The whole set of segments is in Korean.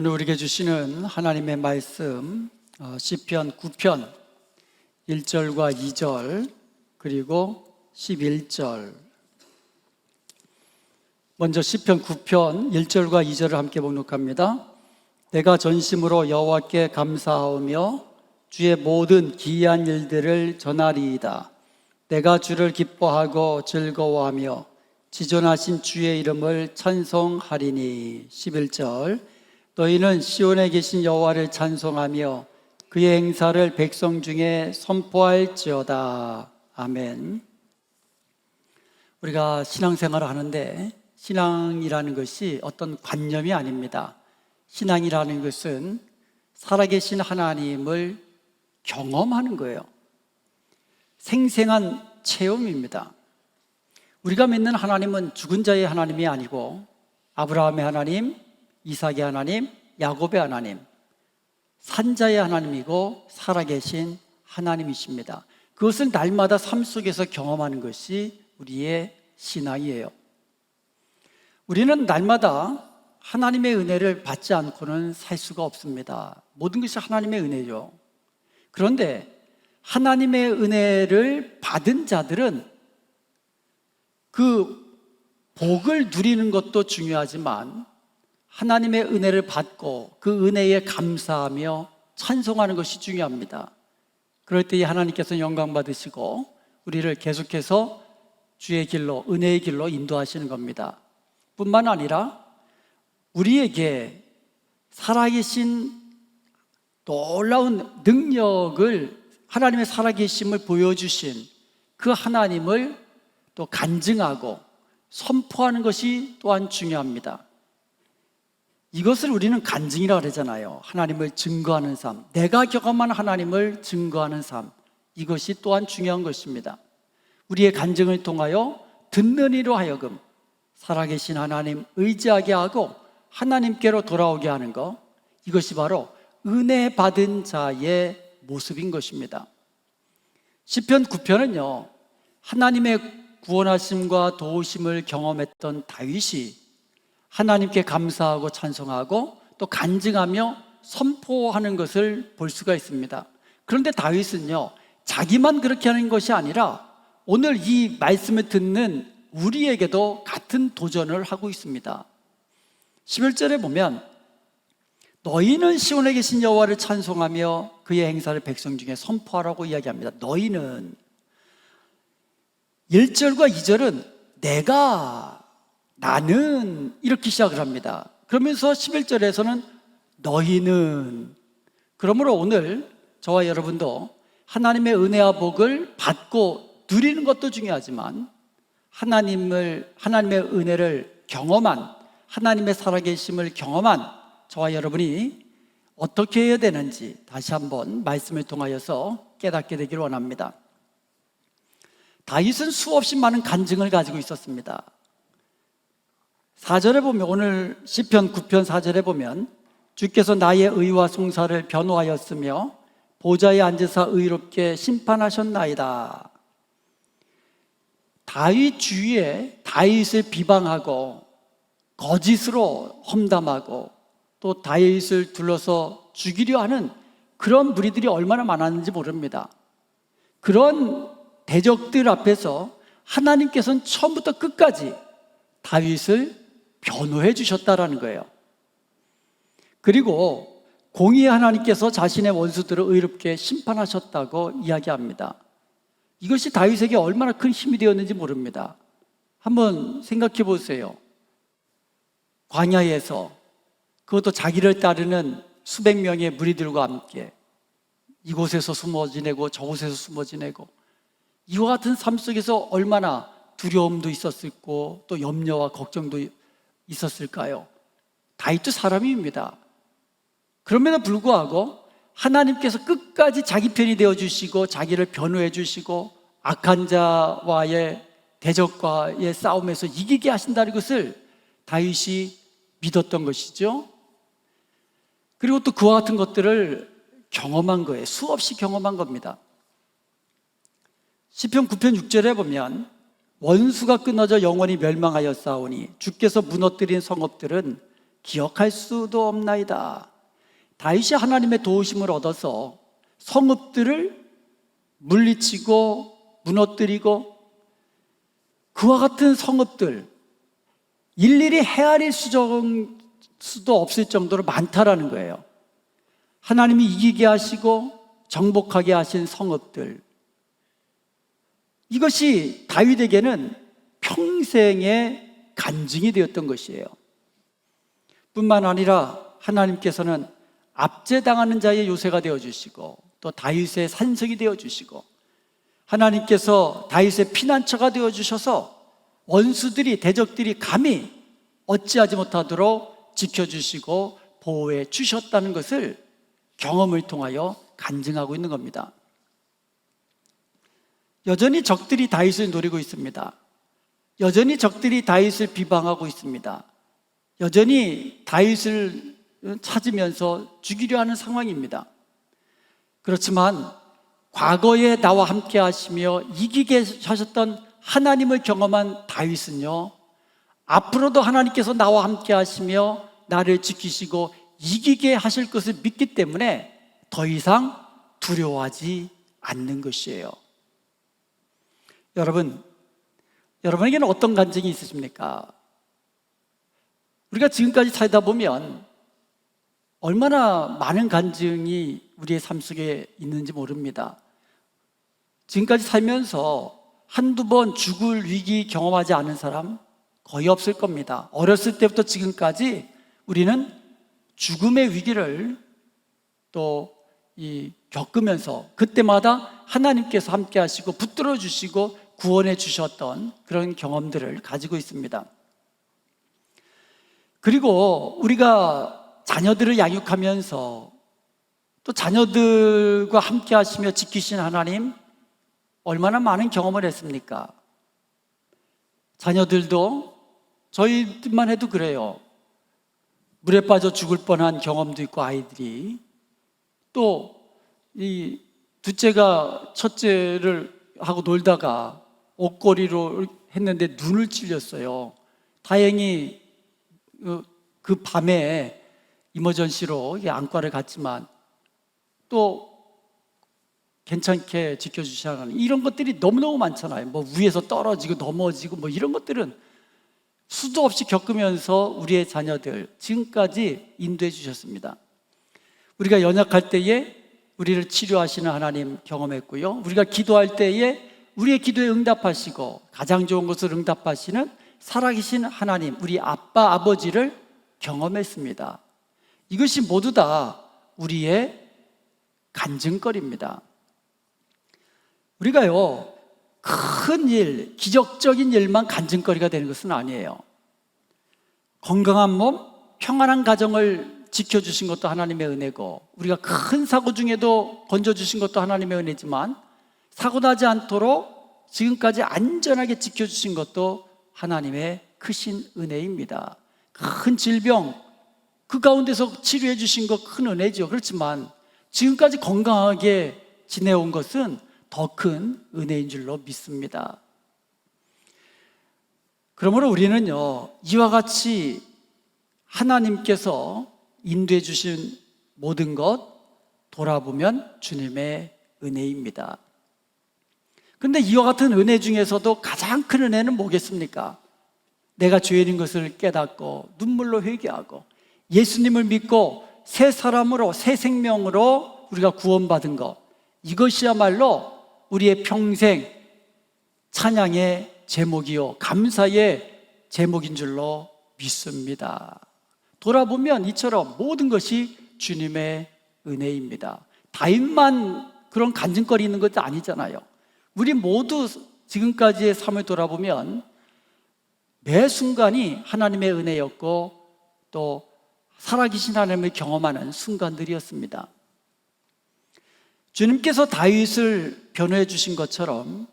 오늘 우리에게 주시는 하나님의 말씀 시편 9편 1절과 2절 그리고 11절. 먼저 시편 9편 1절과 2절을 함께 봉독합니다. 내가 전심으로 여호와께 감사하오며 주의 모든 기이한 일들을 전하리이다. 내가 주를 기뻐하고 즐거워하며 지존하신 주의 이름을 찬송하리니. 11절. 너희는 시온에 계신 여호와를 찬송하며 그의 행사를 백성 중에 선포할지어다. 아멘. 우리가 신앙생활을 하는데 신앙이라는 것이 어떤 관념이 아닙니다. 신앙이라는 것은 살아계신 하나님을 경험하는 거예요. 생생한 체험입니다. 우리가 믿는 하나님은 죽은 자의 하나님이 아니고 아브라함의 하나님, 이삭의 하나님, 야곱의 하나님, 산자의 하나님이고 살아계신 하나님이십니다. 그것을 날마다 삶 속에서 경험하는 것이 우리의 신앙이에요. 우리는 날마다 하나님의 은혜를 받지 않고는 살 수가 없습니다. 모든 것이 하나님의 은혜죠. 그런데 하나님의 은혜를 받은 자들은 그 복을 누리는 것도 중요하지만 하나님의 은혜를 받고 그 은혜에 감사하며 찬송하는 것이 중요합니다. 그럴 때 하나님께서 영광 받으시고 우리를 계속해서 주의 길로, 은혜의 길로 인도하시는 겁니다. 뿐만 아니라 우리에게 살아계신 놀라운 능력을, 하나님의 살아계심을 보여주신 그 하나님을 또 간증하고 선포하는 것이 또한 중요합니다. 이것을 우리는 간증이라고 그러잖아요. 하나님을 증거하는 삶, 내가 경험한 하나님을 증거하는 삶, 이것이 또한 중요한 것입니다. 우리의 간증을 통하여 듣는 이로 하여금 살아계신 하나님 의지하게 하고 하나님께로 돌아오게 하는 것, 이것이 바로 은혜 받은 자의 모습인 것입니다. 시편 9편은요 하나님의 구원하심과 도우심을 경험했던 다윗이 하나님께 감사하고 찬송하고 또 간증하며 선포하는 것을 볼 수가 있습니다. 그런데 다윗은요 자기만 그렇게 하는 것이 아니라 오늘 이 말씀을 듣는 우리에게도 같은 도전을 하고 있습니다. 11절에 보면 너희는 시온에 계신 여호와를 찬송하며 그의 행사를 백성 중에 선포하라고 이야기합니다. 너희는, 1절과 2절은 내가, 나는 이렇게 시작을 합니다. 그러면서 11절에서는 너희는, 그러므로 오늘 저와 여러분도 하나님의 은혜와 복을 받고 누리는 것도 중요하지만 하나님의 은혜를 경험한, 하나님의 살아계심을 경험한 저와 여러분이 어떻게 해야 되는지 다시 한번 말씀을 통하여서 깨닫게 되기를 원합니다. 다윗은 수없이 많은 간증을 가지고 있었습니다. 4절에 보면, 오늘 시편 9편 4절에 보면 주께서 나의 의와 송사를 변호하였으며 보좌에 앉으사 의롭게 심판하셨나이다. 다윗 주위에 다윗을 비방하고 거짓으로 험담하고 또 다윗을 둘러서 죽이려 하는 그런 무리들이 얼마나 많았는지 모릅니다. 그런 대적들 앞에서 하나님께서는 처음부터 끝까지 다윗을 변호해 주셨다라는 거예요. 그리고 공의의 하나님께서 자신의 원수들을 의롭게 심판하셨다고 이야기합니다. 이것이 다윗에게 얼마나 큰 힘이 되었는지 모릅니다. 한번 생각해 보세요. 광야에서, 그것도 자기를 따르는 수백 명의 무리들과 함께 이곳에서 숨어 지내고 저곳에서 숨어 지내고, 이와 같은 삶 속에서 얼마나 두려움도 있었을고 또 염려와 걱정도 있었을까요? 다윗도 사람입니다. 그럼에도 불구하고 하나님께서 끝까지 자기 편이 되어주시고 자기를 변호해 주시고 악한 자와의 대적과의 싸움에서 이기게 하신다는 것을 다윗이 믿었던 것이죠. 그리고 또 그와 같은 것들을 경험한 거예요. 수없이 경험한 겁니다. 시편 9편 6절에 보면 원수가 끊어져 영원히 멸망하였사오니 주께서 무너뜨린 성읍들은 기억할 수도 없나이다. 다윗이 하나님의 도우심을 얻어서 성읍들을 물리치고 무너뜨리고 그와 같은 성읍들 일일이 헤아릴 수도 없을 정도로 많다라는 거예요. 하나님이 이기게 하시고 정복하게 하신 성읍들, 이것이 다윗에게는 평생의 간증이 되었던 것이에요. 뿐만 아니라 하나님께서는 압제당하는 자의 요새가 되어주시고 또 다윗의 산성이 되어주시고 하나님께서 다윗의 피난처가 되어주셔서 원수들이, 대적들이 감히 어찌하지 못하도록 지켜주시고 보호해 주셨다는 것을 경험을 통하여 간증하고 있는 겁니다. 여전히 적들이 다윗을 노리고 있습니다. 여전히 적들이 다윗을 비방하고 있습니다. 여전히 다윗을 찾으면서 죽이려 하는 상황입니다. 그렇지만 과거에 나와 함께 하시며 이기게 하셨던 하나님을 경험한 다윗은요, 앞으로도 하나님께서 나와 함께 하시며 나를 지키시고 이기게 하실 것을 믿기 때문에 더 이상 두려워하지 않는 것이에요. 여러분에게는 어떤 간증이 있으십니까? 우리가 지금까지 살다 보면 얼마나 많은 간증이 우리의 삶 속에 있는지 모릅니다. 지금까지 살면서 한두 번 죽을 위기 경험하지 않은 사람 거의 없을 겁니다. 어렸을 때부터 지금까지 우리는 죽음의 위기를 또 겪으면서 그때마다 하나님께서 함께 하시고 붙들어 주시고 구원해 주셨던 그런 경험들을 가지고 있습니다. 그리고 우리가 자녀들을 양육하면서 또 자녀들과 함께 하시며 지키신 하나님, 얼마나 많은 경험을 했습니까? 자녀들도 저희만 해도 그래요. 물에 빠져 죽을 뻔한 경험도 있고, 아이들이 또 이 둘째가 첫째를 하고 놀다가 옷걸이로 했는데 눈을 찔렸어요. 다행히 그 밤에 이머전시로 안과를 갔지만 또 괜찮게 지켜주시는 하나님, 이런 것들이 너무너무 많잖아요. 뭐 위에서 떨어지고 넘어지고 뭐 이런 것들은 수도 없이 겪으면서 우리의 자녀들 지금까지 인도해 주셨습니다. 우리가 연약할 때에 우리를 치료하시는 하나님 경험했고요, 우리가 기도할 때에 우리의 기도에 응답하시고 가장 좋은 것을 응답하시는 살아계신 하나님, 우리 아빠, 아버지를 경험했습니다. 이것이 모두 다 우리의 간증거리입니다. 우리가요, 큰 일, 기적적인 일만 간증거리가 되는 것은 아니에요. 건강한 몸, 평안한 가정을 지켜주신 것도 하나님의 은혜고, 우리가 큰 사고 중에도 건져주신 것도 하나님의 은혜지만, 사고 나지 않도록 지금까지 안전하게 지켜주신 것도 하나님의 크신 은혜입니다. 큰 질병, 그 가운데서 치료해 주신 것 큰 은혜죠. 그렇지만 지금까지 건강하게 지내온 것은 더 큰 은혜인 줄로 믿습니다. 그러므로 우리는요, 이와 같이 하나님께서 인도해 주신 모든 것 돌아보면 주님의 은혜입니다. 그런데 이와 같은 은혜 중에서도 가장 큰 은혜는 뭐겠습니까? 내가 죄인인 것을 깨닫고 눈물로 회개하고 예수님을 믿고 새 사람으로, 새 생명으로 우리가 구원받은 것, 이것이야말로 우리의 평생 찬양의 제목이요, 감사의 제목인 줄로 믿습니다. 돌아보면 이처럼 모든 것이 주님의 은혜입니다. 다윗만 그런 간증거리 있는 것도 아니잖아요. 우리 모두 지금까지의 삶을 돌아보면 매 순간이 하나님의 은혜였고 또 살아계신 하나님을 경험하는 순간들이었습니다. 주님께서 다윗을 변호해 주신 것처럼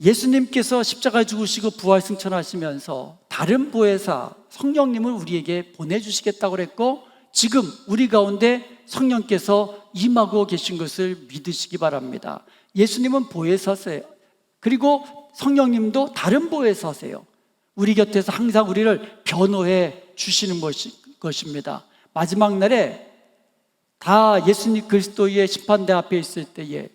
예수님께서 십자가에 죽으시고 부활 승천하시면서 다른 보혜사 성령님을 우리에게 보내주시겠다고 그랬고, 지금 우리 가운데 성령께서 임하고 계신 것을 믿으시기 바랍니다. 예수님은 보혜사세요. 그리고 성령님도 다른 보혜사세요. 우리 곁에서 항상 우리를 변호해 주시는 것입니다. 마지막 날에 다 예수님 그리스도의 심판대 앞에 있을 때에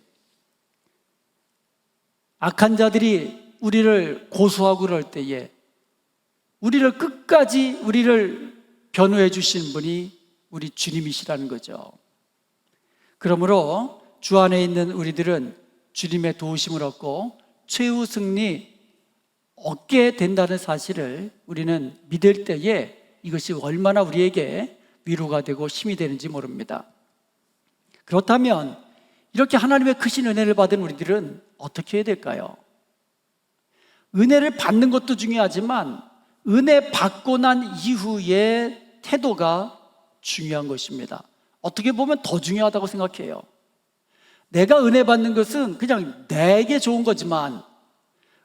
악한 자들이 우리를 고소하고 그럴 때에 우리를 끝까지 우리를 변호해 주신 분이 우리 주님이시라는 거죠. 그러므로 주 안에 있는 우리들은 주님의 도우심을 얻고 최후 승리 얻게 된다는 사실을 우리는 믿을 때에 이것이 얼마나 우리에게 위로가 되고 힘이 되는지 모릅니다. 그렇다면 이렇게 하나님의 크신 은혜를 받은 우리들은 어떻게 해야 될까요? 은혜를 받는 것도 중요하지만 은혜 받고 난 이후의 태도가 중요한 것입니다. 어떻게 보면 더 중요하다고 생각해요. 내가 은혜 받는 것은 그냥 내게 좋은 거지만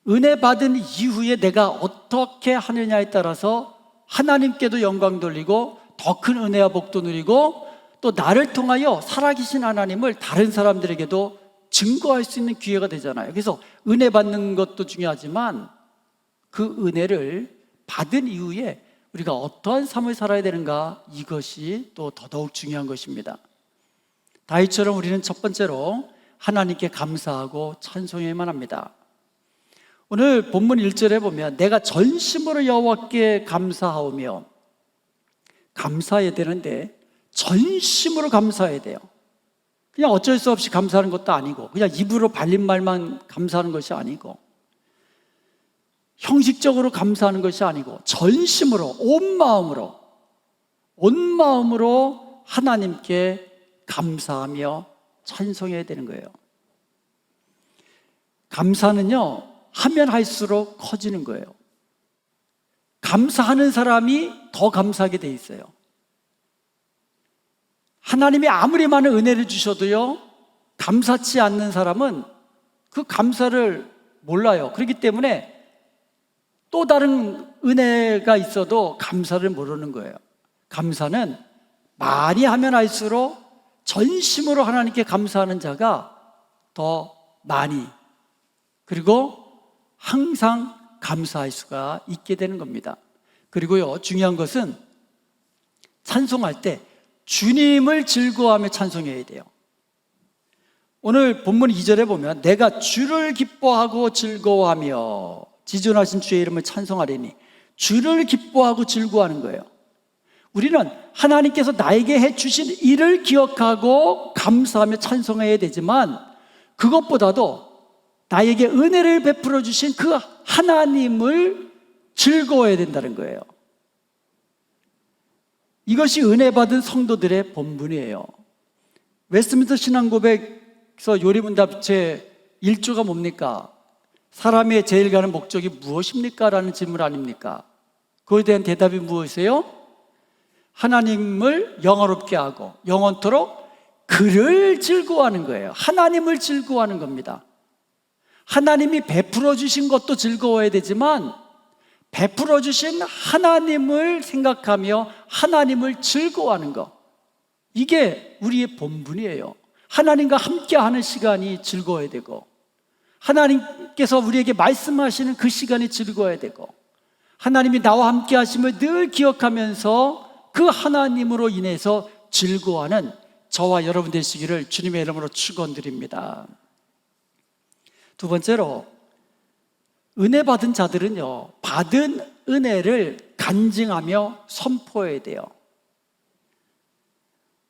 은혜 받은 이후에 내가 어떻게 하느냐에 따라서 하나님께도 영광 돌리고 더 큰 은혜와 복도 누리고 또 나를 통하여 살아계신 하나님을 다른 사람들에게도 증거할 수 있는 기회가 되잖아요. 그래서 은혜 받는 것도 중요하지만 그 은혜를 받은 이후에 우리가 어떠한 삶을 살아야 되는가, 이것이 또 더더욱 중요한 것입니다. 다윗처럼 우리는 첫 번째로 하나님께 감사하고 찬송해야만 합니다. 오늘 본문 1절에 보면 내가 전심으로 여호와께 감사하오며, 감사해야 되는데 전심으로 감사해야 돼요. 그냥 어쩔 수 없이 감사하는 것도 아니고 그냥 입으로 발린 말만 감사하는 것이 아니고 형식적으로 감사하는 것이 아니고 전심으로 온 마음으로 하나님께 감사하며 찬송해야 되는 거예요. 감사는요, 하면 할수록 커지는 거예요. 감사하는 사람이 더 감사하게 돼 있어요. 하나님이 아무리 많은 은혜를 주셔도요, 감사치 않는 사람은 그 감사를 몰라요. 그렇기 때문에 또 다른 은혜가 있어도 감사를 모르는 거예요. 감사는 많이 하면 할수록 전심으로 하나님께 감사하는 자가 더 많이, 그리고 항상 감사할 수가 있게 되는 겁니다. 그리고요, 중요한 것은 찬송할 때 주님을 즐거워하며 찬송해야 돼요. 오늘 본문 2절에 보면 내가 주를 기뻐하고 즐거워하며 지존하신 주의 이름을 찬송하리니, 주를 기뻐하고 즐거워하는 거예요. 우리는 하나님께서 나에게 해주신 일을 기억하고 감사하며 찬송해야 되지만 그것보다도 나에게 은혜를 베풀어 주신 그 하나님을 즐거워해야 된다는 거예요. 이것이 은혜 받은 성도들의 본분이에요. 웨스트민스터 신앙고백에서 요리문답 제 1조가 뭡니까? 사람의 제일 가는 목적이 무엇입니까? 라는 질문 아닙니까? 그에 대한 대답이 무엇이에요? 하나님을 영화롭게 하고 영원토록 그를 즐거워하는 거예요. 하나님을 즐거워하는 겁니다. 하나님이 베풀어 주신 것도 즐거워야 되지만 베풀어 주신 하나님을 생각하며 하나님을 즐거워하는 것, 이게 우리의 본분이에요. 하나님과 함께하는 시간이 즐거워야 되고 하나님께서 우리에게 말씀하시는 그 시간이 즐거워야 되고 하나님이 나와 함께 하심을 늘 기억하면서 그 하나님으로 인해서 즐거워하는 저와 여러분 되시기를 주님의 이름으로 축원드립니다. 두 번째로, 은혜 받은 자들은요, 받은 은혜를 간증하며 선포해야 돼요.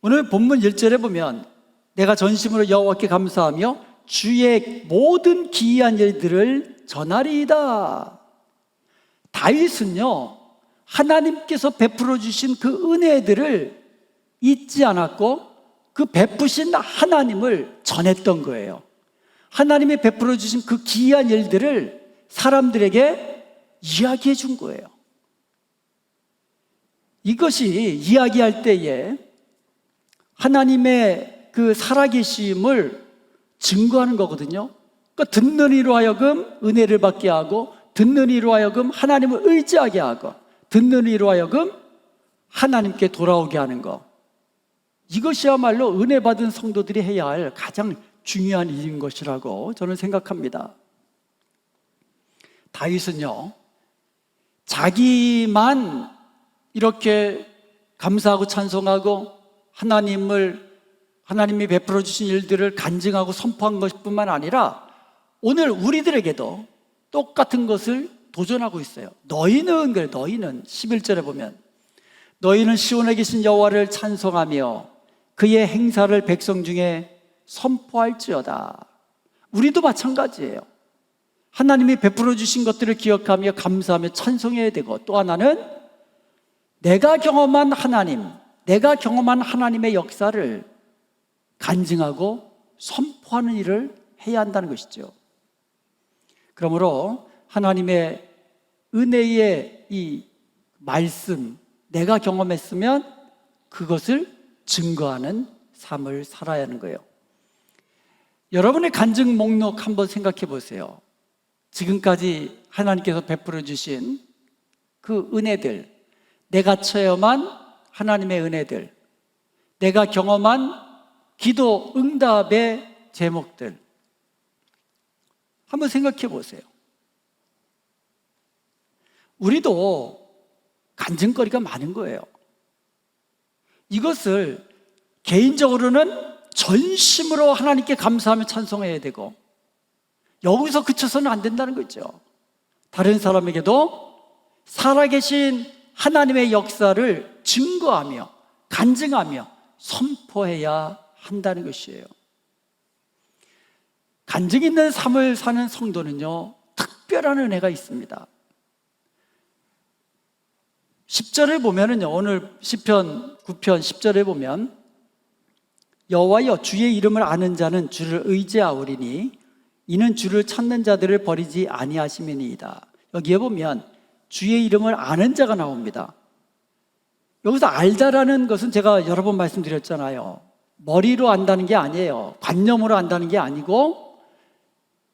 오늘 본문 1절에 보면 내가 전심으로 여호와께 감사하며 주의 모든 기이한 일들을 전하리이다. 다윗은요, 하나님께서 베풀어 주신 그 은혜들을 잊지 않았고 그 베푸신 하나님을 전했던 거예요. 하나님이 베풀어 주신 그 기이한 일들을 사람들에게 이야기해 준 거예요. 이것이 이야기할 때에 하나님의 그 살아계심을 증거하는 거거든요. 그러니까 듣는 이로 하여금 은혜를 받게 하고 듣는 이로 하여금 하나님을 의지하게 하고 듣는 이로 하여금 하나님께 돌아오게 하는 것, 이것이야말로 은혜 받은 성도들이 해야 할 가장 중요한 일인 것이라고 저는 생각합니다. 다윗은요, 자기만 이렇게 감사하고 찬송하고 하나님이 베풀어 주신 일들을 간증하고 선포한 것뿐만 아니라 오늘 우리들에게도 똑같은 것을 도전하고 있어요. 너희는 11절에 보면 너희는 시온에 계신 여호와를 찬송하며 그의 행사를 백성 중에 선포할지어다. 우리도 마찬가지예요. 하나님이 베풀어 주신 것들을 기억하며 감사하며 찬송해야 되고, 또 하나는 내가 경험한 하나님의 역사를 간증하고 선포하는 일을 해야 한다는 것이죠. 그러므로 하나님의 은혜의 이 말씀, 내가 경험했으면 그것을 증거하는 삶을 살아야 하는 거예요. 여러분의 간증 목록 한번 생각해 보세요. 지금까지 하나님께서 베풀어 주신 그 은혜들, 내가 체험한 하나님의 은혜들, 내가 경험한 기도 응답의 제목들 한번 생각해 보세요. 우리도 간증거리가 많은 거예요. 이것을 개인적으로는 전심으로 하나님께 감사하며 찬송해야 되고, 여기서 그쳐서는 안 된다는 거죠. 다른 사람에게도 살아계신 하나님의 역사를 증거하며 간증하며 선포해야 한다는 것이에요. 간증 있는 삶을 사는 성도는요, 특별한 은혜가 있습니다. 10절에 보면은요, 오늘 시편 9편 10절에 보면 여호와여 주의 이름을 아는 자는 주를 의지하오리니 이는 주를 찾는 자들을 버리지 아니하심이니이다. 여기에 보면 주의 이름을 아는 자가 나옵니다. 여기서 알다라는 것은 제가 여러 번 말씀드렸잖아요. 머리로 안다는 게 아니에요. 관념으로 안다는 게 아니고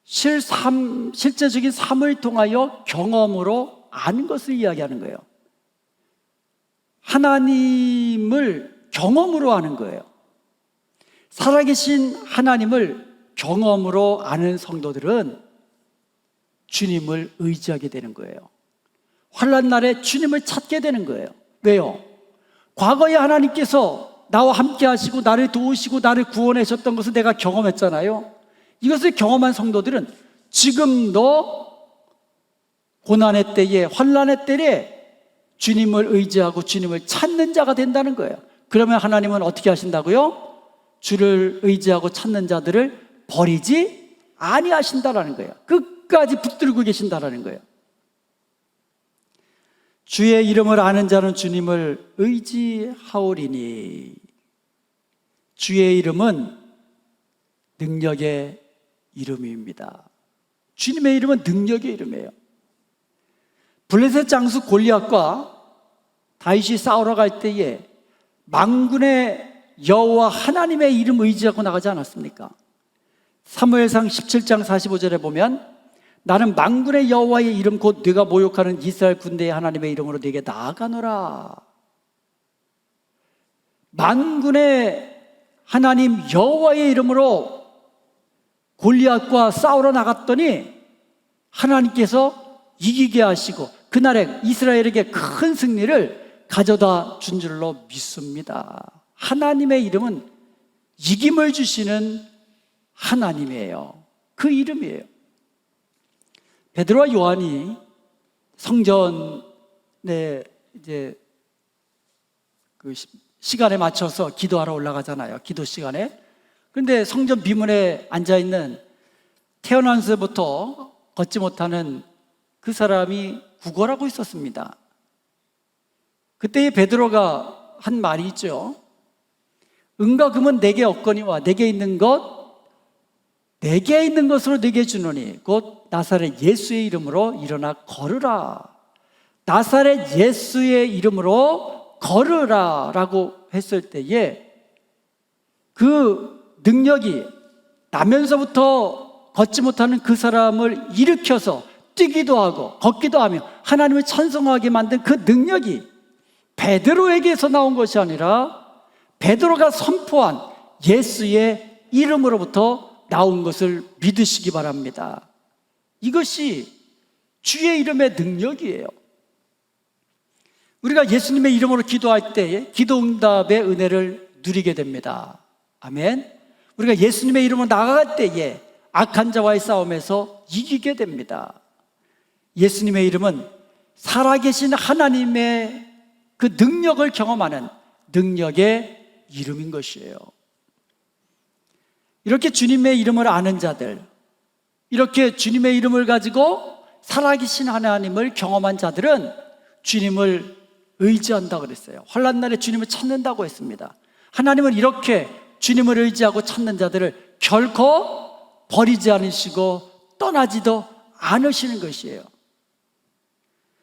실제적인 삶을 통하여 경험으로 아는 것을 이야기하는 거예요. 하나님을 경험으로 아는 거예요. 살아계신 하나님을 경험으로 아는 성도들은 주님을 의지하게 되는 거예요. 환난 날에 주님을 찾게 되는 거예요. 왜요? 과거에 하나님께서 나와 함께 하시고 나를 도우시고 나를 구원하셨던 것을 내가 경험했잖아요. 이것을 경험한 성도들은 지금도 고난의 때에, 환난의 때에 주님을 의지하고 주님을 찾는 자가 된다는 거예요. 그러면 하나님은 어떻게 하신다고요? 주를 의지하고 찾는 자들을 버리지 아니하신다라는 거예요. 끝까지 붙들고 계신다라는 거예요. 주의 이름을 아는 자는 주님을 의지하오리니. 주의 이름은 능력의 이름입니다. 주님의 이름은 능력의 이름이에요. 블레셋 장수 골리앗과 다윗이 싸우러 갈 때에 만군의 여호와 하나님의 이름 의지하고 나가지 않았습니까? 사무엘상 17장 45절에 보면 나는 만군의 여호와의 이름 곧 네가 모욕하는 이스라엘 군대의 하나님의 이름으로 네게 나아가노라. 만군의 하나님 여호와의 이름으로 골리앗과 싸우러 나갔더니 하나님께서 이기게 하시고 그날에 이스라엘에게 큰 승리를 가져다 준 줄로 믿습니다. 하나님의 이름은 이김을 주시는 하나님이에요. 그 이름이에요. 베드로와 요한이 성전에 이제 그 시간에 맞춰서 기도하러 올라가잖아요. 기도 시간에. 그런데 성전 비문에 앉아 있는 태어나서부터 걷지 못하는 그 사람이 구걸하고 있었습니다. 그때 베드로가 한 말이 있죠. 은과 금은 내게 없거니와 내게 있는 것으로 내게 주노니 곧 나사렛 예수의 이름으로 일어나 걸으라. 나사렛 예수의 이름으로 걸으라 라고 했을 때에 그 능력이 나면서부터 걷지 못하는 그 사람을 일으켜서 뛰기도 하고 걷기도 하며 하나님을 찬송하게 만든 그 능력이 베드로에게서 나온 것이 아니라 베드로가 선포한 예수의 이름으로부터 나온 것을 믿으시기 바랍니다. 이것이 주의 이름의 능력이에요. 우리가 예수님의 이름으로 기도할 때에 기도 응답의 은혜를 누리게 됩니다. 아멘. 우리가 예수님의 이름으로 나아갈 때에 악한 자와의 싸움에서 이기게 됩니다. 예수님의 이름은 살아계신 하나님의 그 능력을 경험하는 능력의 이름인 것이에요. 이렇게 주님의 이름을 아는 자들, 이렇게 주님의 이름을 가지고 살아계신 하나님을 경험한 자들은 주님을 의지한다고 그랬어요. 환난 날에 주님을 찾는다고 했습니다. 하나님은 이렇게 주님을 의지하고 찾는 자들을 결코 버리지 않으시고 떠나지도 않으시는 것이에요.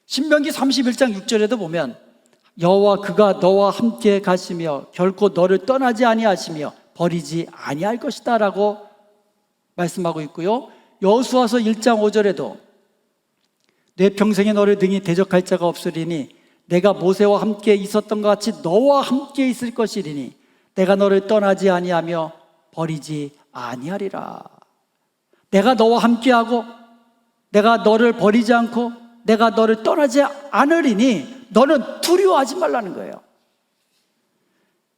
신명기 31장 6절에도 보면 여호와 그가 너와 함께 가시며 결코 너를 떠나지 아니하시며 버리지 아니할 것이다 라고 말씀하고 있고요. 여호수아서 1장 5절에도 내 평생에 너를 등이 대적할 자가 없으리니 내가 모세와 함께 있었던 것 같이 너와 함께 있을 것이리니 내가 너를 떠나지 아니하며 버리지 아니하리라. 내가 너와 함께하고 내가 너를 버리지 않고 내가 너를 떠나지 않으리니 너는 두려워하지 말라는 거예요.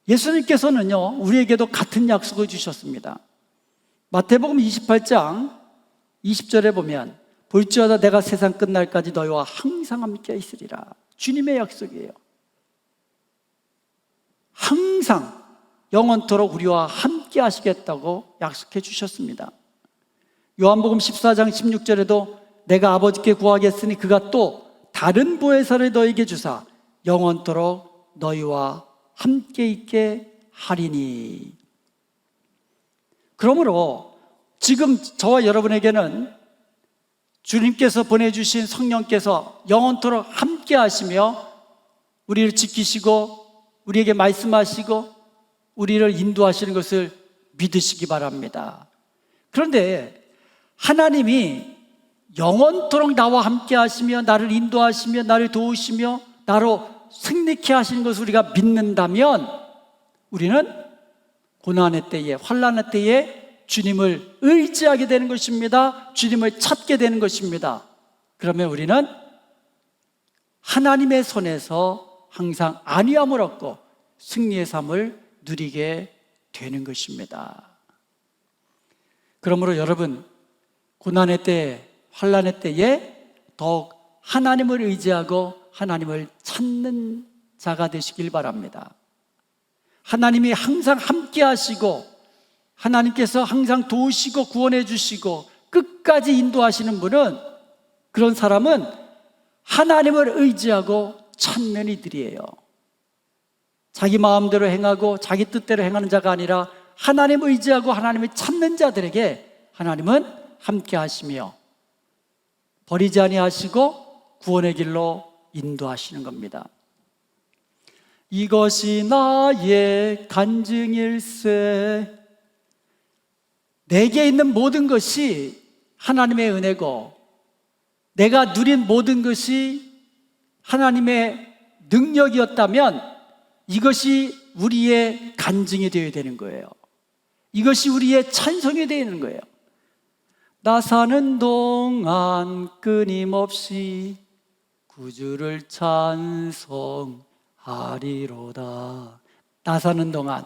예수님께서는요, 우리에게도 같은 약속을 주셨습니다. 마태복음 28장 20절에 보면 볼지어다 내가 세상 끝날까지 너희와 항상 함께 있으리라. 주님의 약속이에요. 항상 영원토록 우리와 함께 하시겠다고 약속해 주셨습니다. 요한복음 14장 16절에도 내가 아버지께 구하겠으니 그가 또 다른 보혜사를 너에게 주사 영원토록 너희와 함께 있게 하리니. 그러므로 지금 저와 여러분에게는 주님께서 보내주신 성령께서 영원토록 함께 하시며 우리를 지키시고 우리에게 말씀하시고 우리를 인도하시는 것을 믿으시기 바랍니다. 그런데 하나님이 영원토록 나와 함께 하시며 나를 인도하시며 나를 도우시며 나로 승리케 하시는 것을 우리가 믿는다면 우리는 고난의 때에, 환난의 때에 주님을 의지하게 되는 것입니다. 주님을 찾게 되는 것입니다. 그러면 우리는 하나님의 손에서 항상 안위함을 얻고 승리의 삶을 누리게 되는 것입니다. 그러므로 여러분, 고난의 때, 환난의 때에 더욱 하나님을 의지하고 하나님을 찾는 자가 되시길 바랍니다. 하나님이 항상 함께 하시고 하나님께서 항상 도우시고 구원해 주시고 끝까지 인도하시는 분은, 그런 사람은 하나님을 의지하고 찾는 이들이에요. 자기 마음대로 행하고 자기 뜻대로 행하는 자가 아니라 하나님을 의지하고 하나님을 찾는 자들에게 하나님은 함께 하시며 버리지 아니하시고 구원의 길로 인도하시는 겁니다. 이것이 나의 간증일세. 내게 있는 모든 것이 하나님의 은혜고 내가 누린 모든 것이 하나님의 능력이었다면 이것이 우리의 간증이 되어야 되는 거예요. 이것이 우리의 찬송이 되는 거예요. 나 사는 동안 끊임없이 구주를 찬송하리로다. 나 사는 동안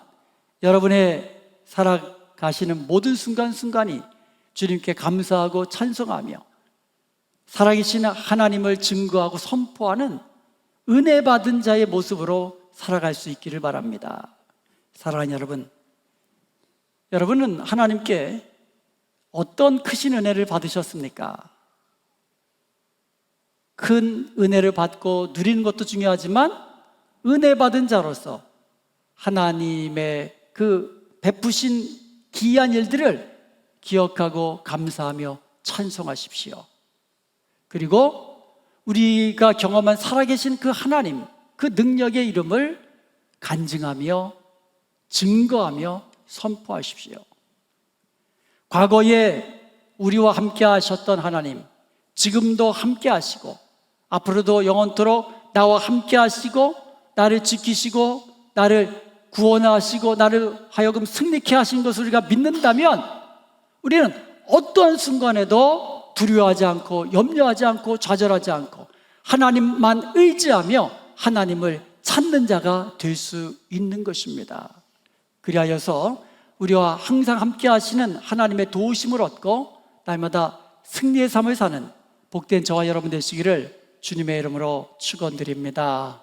여러분의 살아가시는 모든 순간순간이 주님께 감사하고 찬송하며 살아계신 하나님을 증거하고 선포하는 은혜 받은 자의 모습으로 살아갈 수 있기를 바랍니다. 사랑하는 여러분, 여러분은 하나님께 어떤 크신 은혜를 받으셨습니까? 큰 은혜를 받고 누리는 것도 중요하지만 은혜 받은 자로서 하나님의 그 베푸신 기이한 일들을 기억하고 감사하며 찬송하십시오. 그리고 우리가 경험한 살아계신 그 하나님, 그 능력의 이름을 간증하며 증거하며 선포하십시오. 과거에 우리와 함께 하셨던 하나님, 지금도 함께 하시고 앞으로도 영원토록 나와 함께 하시고 나를 지키시고 나를 구원하시고 나를 하여금 승리케 하신 것을 우리가 믿는다면 우리는 어떠한 순간에도 두려워하지 않고 염려하지 않고 좌절하지 않고 하나님만 의지하며 하나님을 찾는 자가 될 수 있는 것입니다. 그리하여서 우리와 항상 함께 하시는 하나님의 도우심을 얻고 날마다 승리의 삶을 사는 복된 저와 여러분 되시기를 주님의 이름으로 축원드립니다.